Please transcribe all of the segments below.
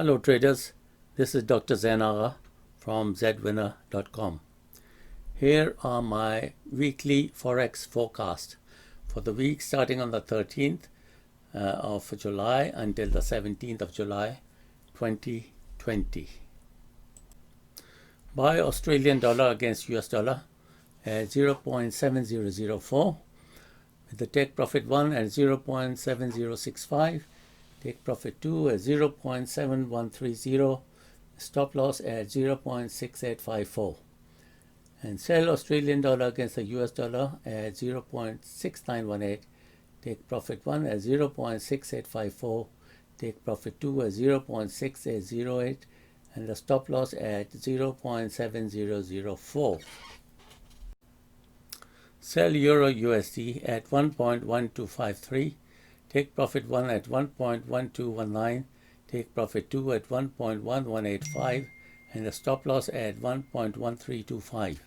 Hello traders, this is Dr. Zainaga from zwinner.com. Here are my weekly Forex forecast for the week starting on the 13th of July until the 17th of July 2020. Buy Australian dollar against US dollar at 0.7004 with the take profit 1 at 0.7065. Take profit 2 at 0.7130, stop loss at 0.6854. And sell Australian dollar against the US dollar at 0.6918. Take profit 1 at 0.6854. Take profit 2 at 0.6808. And the stop loss at 0.7004. Sell Euro USD at 1.1253. Take profit 1 at 1.1219, take profit 2 at 1.1185, and the stop loss at 1.1325.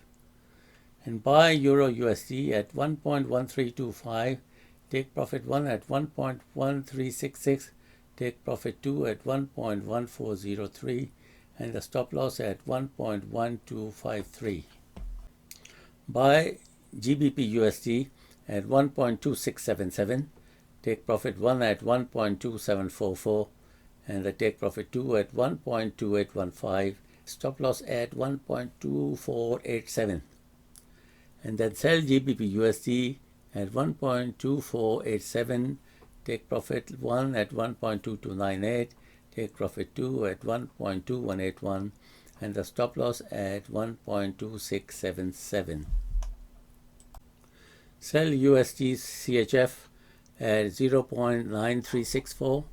And buy Euro USD at 1.1325, take profit 1 at 1.1366, take profit 2 at 1.1403, and the stop loss at 1.1253. Buy GBP USD at 1.2677. Take profit 1 at 1.2744 and the take profit 2 at 1.2815, stop loss at 1.2487. And then sell GBP USD at 1.2487, take profit 1 at 1.2298, take profit 2 at 1.2181 and the stop loss at 1.2677. Sell USD CHF at 0.9364,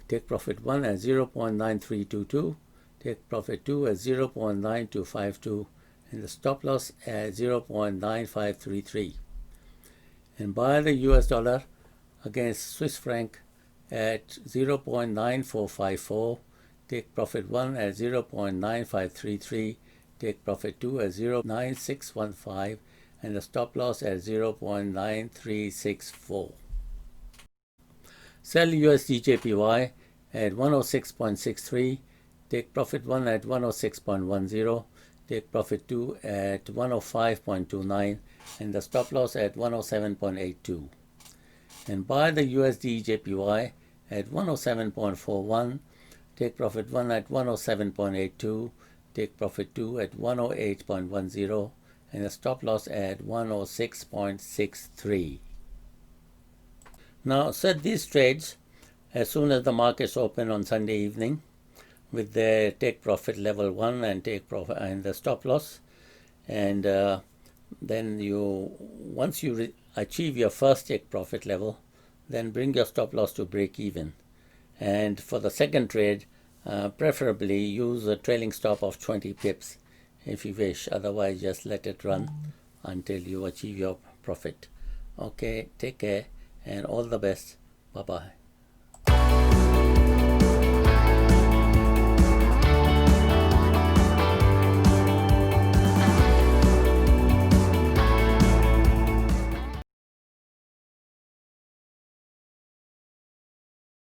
take profit 1 at 0.9322, take profit 2 at 0.9252, and the stop loss at 0.9533. And buy the US dollar against Swiss franc at 0.9454, take profit 1 at 0.9533, take profit 2 at 0.9615, and the stop loss at 0.9364. Sell USD JPY at 106.63, take profit 1 at 106.10, take profit 2 at 105.29, and the stop loss at 107.82. And buy the USD JPY at 107.41, take profit 1 at 107.82, take profit 2 at 108.10, and the stop loss at 106.63. Now set these trades as soon as the markets open on Sunday evening with their take profit level 1 and take profit and the stop loss, and then once you achieve your first take profit level, then bring your stop loss to break even. And for the second trade, preferably use a trailing stop of 20 pips if you wish, otherwise just let it run until you achieve your profit. Okay, take care and all the best. Bye bye.